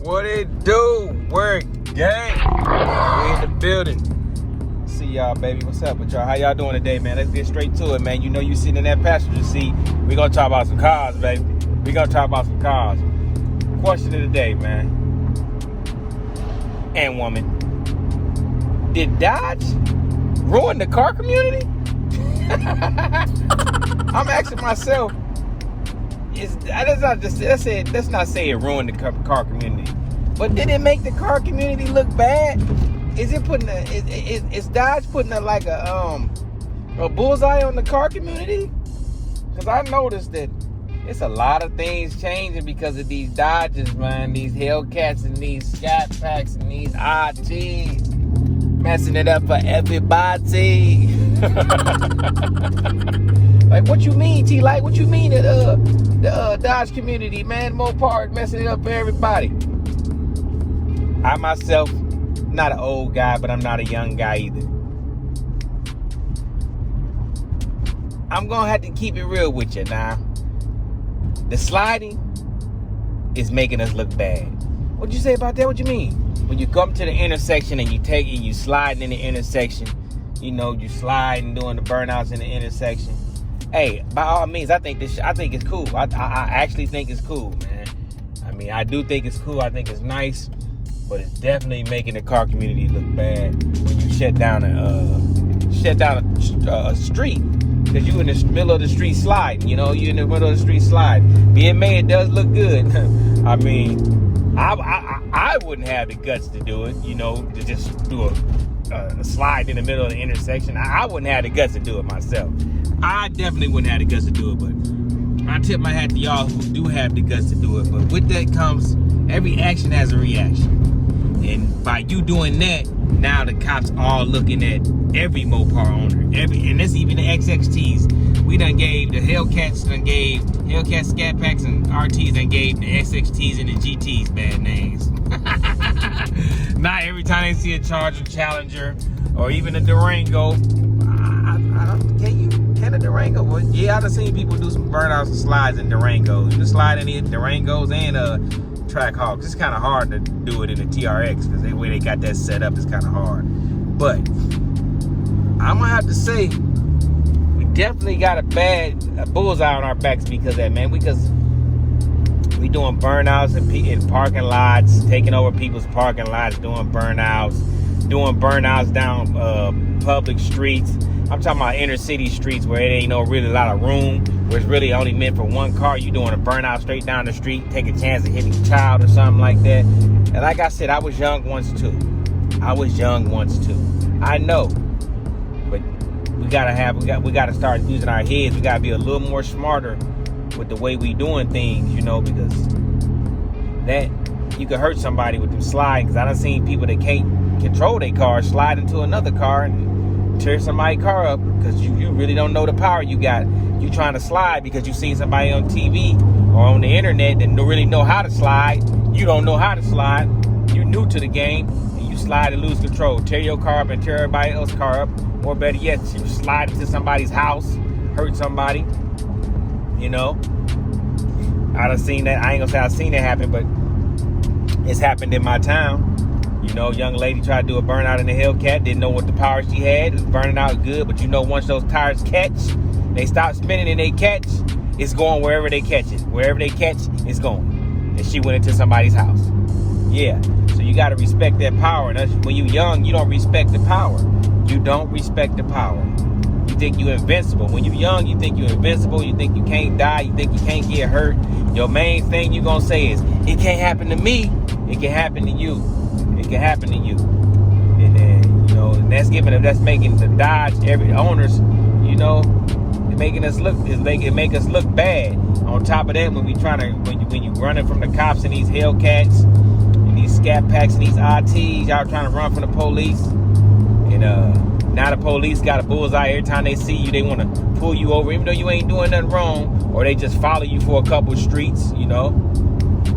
What it do? Work gang. We in the building. See y'all, baby. What's up with y'all? How y'all doing today, man? Let's get straight to it, man. You know you sitting in that passenger seat. We gonna talk about some cars, baby. We gonna talk about some cars. Question of the day, man. And woman. Did Dodge ruin the car community? I'm asking myself. Let's not say it ruined the car community, but did it make the car community look bad? Is it putting is Dodge putting a bullseye on the car community? Because I noticed that it's a lot of things changing because of these Dodges, man. These Hellcats and these scatpacks and these RTs messing it up for everybody. Like, what you mean, Tlites? What you mean that the Dodge community, man, Mopars messing it up for everybody? I myself, not an old guy, but I'm not a young guy either. I'm gonna have to keep it real with you now. The sliding is making us look bad. What'd you say about that? What you mean? When you come to the intersection and you slide in the intersection, you know, you slide and doing the burnouts in the intersection. Hey, by all means, I think it's cool. I actually think it's cool, man. I mean, I do think it's cool. I think it's nice, but it's definitely making the car community look bad when you shut down a street because you in the middle of the street sliding. You know, you in the middle of the street sliding. Being made does look good. I mean, I wouldn't have the guts to do it. You know, to just do a slide in the middle of the intersection. I wouldn't have the guts to do it myself. I definitely wouldn't have the guts to do it, but I tip my hat to y'all who do have the guts to do it. But with that comes, every action has a reaction. And by you doing that, now the cops are looking at every Mopar owner. And that's even the XXTs. We done gave the Hellcats, scatpacks, and RTs done gave the SXTs and the GTs bad names. Not every time they see a Charger, Challenger, or even a Durango. Can a Durango? Well, yeah, I've seen people do some burnouts and slides in Durangos. You can slide in the Durangos and track hogs. It's kind of hard to do it in the TRX because the way they got that set up is kind of hard. But I'm gonna have to say we definitely got a bullseye on our backs because of that, man. Because we doing burnouts in parking lots, taking over people's parking lots, doing burnouts down public streets. I'm talking about inner city streets where it ain't really a lot of room, where it's really only meant for one car. You doing a burnout straight down the street, take a chance of hitting a child or something like that. And like I said, I was young once too. I know, but we gotta start using our heads. We gotta be a little more smarter with the way we doing things, you know, because that you could hurt somebody with them sliding. Because I done seen people that can't control their car slide into another car and tear somebody's car up because you really don't know the power you got. You trying to slide because you seen somebody on TV or on the internet that don't really know how to slide. You don't know how to slide. You're new to the game and you slide and lose control. Tear your car up and tear everybody else's car up. Or better yet, you slide into somebody's house, hurt somebody. You know, I done seen that. I ain't gonna say I've seen that happen, but it's happened in my town. You know, young lady tried to do a burnout in the Hellcat, didn't know what the power she had. It was burning out good, but you know, once those tires catch, they stop spinning and they catch, it's going wherever they catch it. Wherever they catch, it's going. And she went into somebody's house. Yeah, so you got to respect that power. And that's, when you're young, you don't respect the power. You don't respect the power. You think you're invincible. When you're young, you think you're invincible. You think you can't die. You think you can't get hurt. Your main thing you're going to say is, it can't happen to me. It can happen to you. It can happen to you. And then, you know, and that's making the Dodge, every owners, you know, make us look bad. On top of that, when you running from the cops and these Hellcats and these scatpacks and these RTs, y'all trying to run from the police. And now the police got a bullseye. Every time they see you, they want to pull you over, even though you ain't doing nothing wrong, or they just follow you for a couple streets, you know.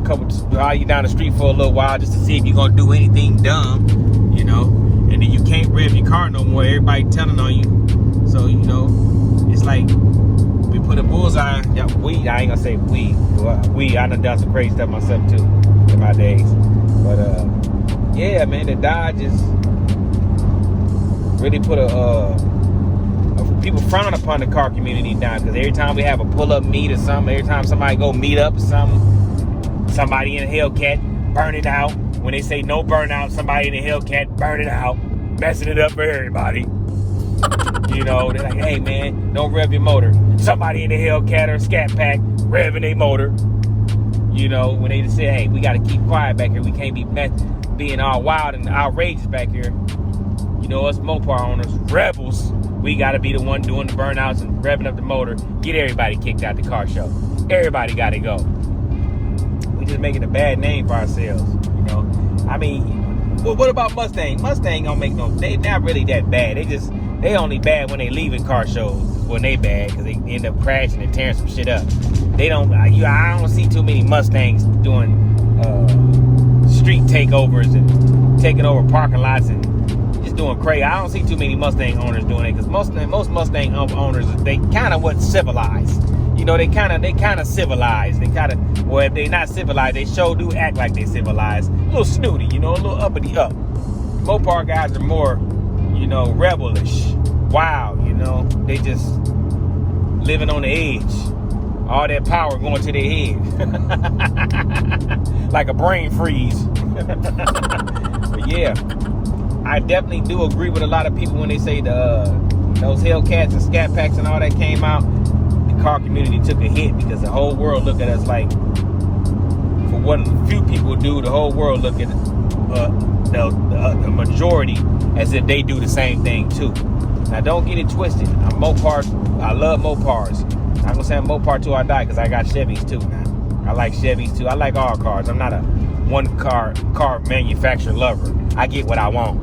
Follow you down the street for a little while just to see if you're gonna do anything dumb, you know, and then you can't rev your car no more. Everybody telling on you, so you know, it's like we put a bullseye. Yeah, I ain't gonna say we. I done done some crazy stuff myself too in my days. yeah, man, the Dodge is really put people frown upon the car community now, because every time we have a pull-up meet or something, every time somebody go meet up or something, somebody in a Hellcat burn it out. When they say no burnout, somebody in a Hellcat burn it out, messing it up for everybody. You know, they're like, hey man, don't rev your motor. Somebody in the Hellcat or Scat Pack revving their motor. You know, when they just say, hey, we gotta keep quiet back here. We can't be being all wild and outrageous back here. You know, us Mopar owners, rebels, we gotta be the one doing the burnouts and revving up the motor, get everybody kicked out the car show. Everybody gotta go. We just making a bad name for ourselves, you know. I mean, well, what about Mustang? Mustang don't make no, they not really that bad. They only bad when they leaving car shows, when they bad, because they end up crashing and tearing some shit up. They don't, I don't see too many Mustangs doing street takeovers and taking over parking lots and just doing crazy. I don't see too many Mustang owners doing it, because most Mustang owners, they kind of what civilized. You know, they kind of civilized. They kind of, well, if they not civilized, they sure do act like they civilized. A little snooty, you know, a little uppity up. Mopar guys are more, you know, rebellish, wild, you know. They just living on the edge. All that power going to their head. Like a brain freeze. But yeah, I definitely do agree with a lot of people when they say those Hellcats and Scat Packs and all that came out. The car community took a hit, because the whole world looked at us like, for what a few people do, the whole world look at the majority as if they do the same thing too. Now don't get it twisted. I'm Mopars. I love Mopars. I'm gonna say I'm Mopar till I die, because I got Chevys too now. I like Chevys too. I like all cars. I'm not a one car manufacturer lover. I get what I want,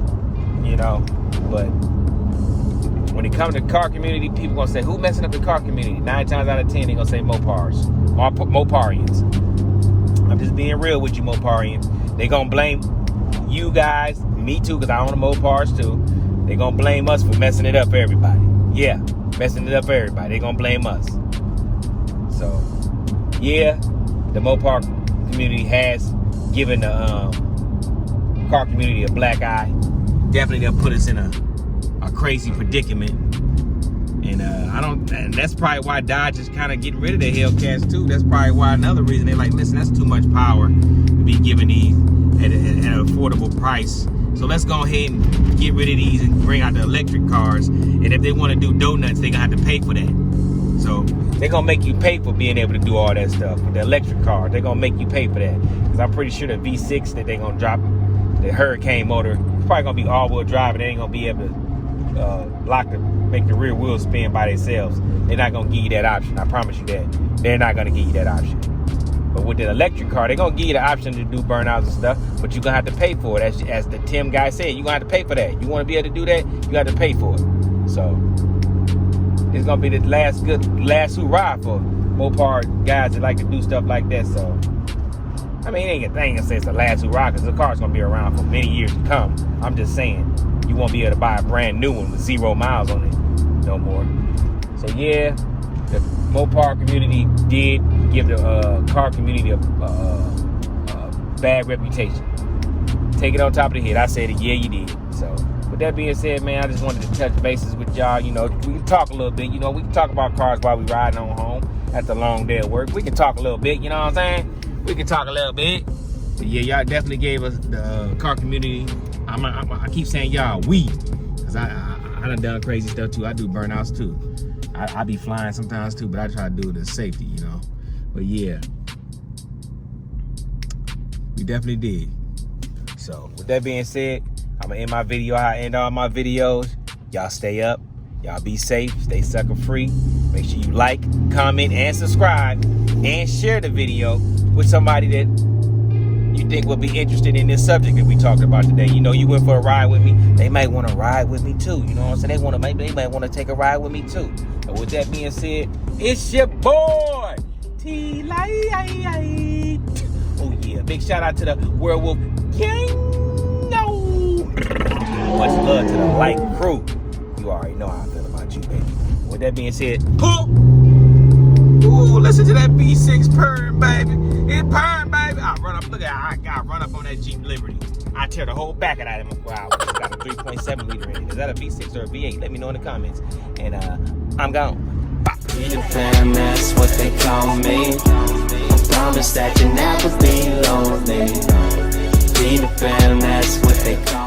you know. But when it comes to the car community, people gonna say, who messing up the car community? 9 times out of 10, they gonna say Mopars. Moparians. I'm just being real with you, Moparians. They gonna blame you guys, me too, because I own the Mopars too. They gonna blame us for messing it up for everybody. Yeah, messing it up for everybody. They gonna blame us. So, yeah, the Mopar community has given the car community a black eye. Definitely gonna put us in a crazy predicament. And that's probably why Dodge is kind of getting rid of the Hellcats too. That's probably why another reason they're like, listen, that's too much power to be giving these at an affordable price. So let's go ahead and get rid of these and bring out the electric cars. And if they want to do donuts, they're going to have to pay for that. So they're going to make you pay for being able to do all that stuff. With the electric car, they're going to make you pay for that. Because I'm pretty sure the V6 that they're going to drop, the Hurricane motor, it's probably going to be all-wheel drive, and they ain't going to be able to make the rear wheels spin by themselves. They're not going to give you that option. I promise you that. They're not going to give you that option. But with the electric car, they're going to give you the option to do burnouts and stuff, but you're going to have to pay for it. As the Tim guy said, you're going to have to pay for that. You want to be able to do that, you got to pay for it. So it's going to be the last hurrah for Mopar guys that like to do stuff like that. So, I mean, ain't going to say it's the last hurrah, because the car's going to be around for many years to come. I'm just saying, you won't be able to buy a brand new one with 0 miles on it no more. So, yeah, the Mopar community did give the car community a bad reputation. Take it on top of the head. I said it, yeah, you did. So, with that being said, man, I just wanted to touch bases with y'all. You know, we can talk a little bit. You know, we can talk about cars while we riding on home after a long day of work. We can talk a little bit, you know what I'm saying? We can talk a little bit. But yeah, y'all definitely gave us the car community. I keep saying y'all, we. Because I done crazy stuff too. I do burnouts too. I be flying sometimes too, but I try to do it in safety, you know. But yeah, we definitely did. So with that being said, I'm gonna end my video how I end all my videos. Y'all stay up, y'all be safe, stay sucker free. Make sure you like, comment, and subscribe, and share the video with somebody that you think will be interested in this subject that we talked about today. You know, you went for a ride with me, they might want to ride with me too. You know what I'm saying? They might want to take a ride with me too. But with that being said, it's your boy Tlites. Oh yeah, big shout out to the Werewolf Gang. Much love to the light crew. You already know how I feel about you, baby. With that being said, ooh, listen to that V6 purring, baby. It purring, baby. I run up, look at I run up on that Jeep Liberty. I tear the whole back of that in 4 hours. It's got a 3.7 liter in it. Is that a V6 or a V8? Let me know in the comments. And I'm gone. Bye. Be the fam, that's what they call me. I promise that you'll never be lonely. Be the fam, that's what they call me.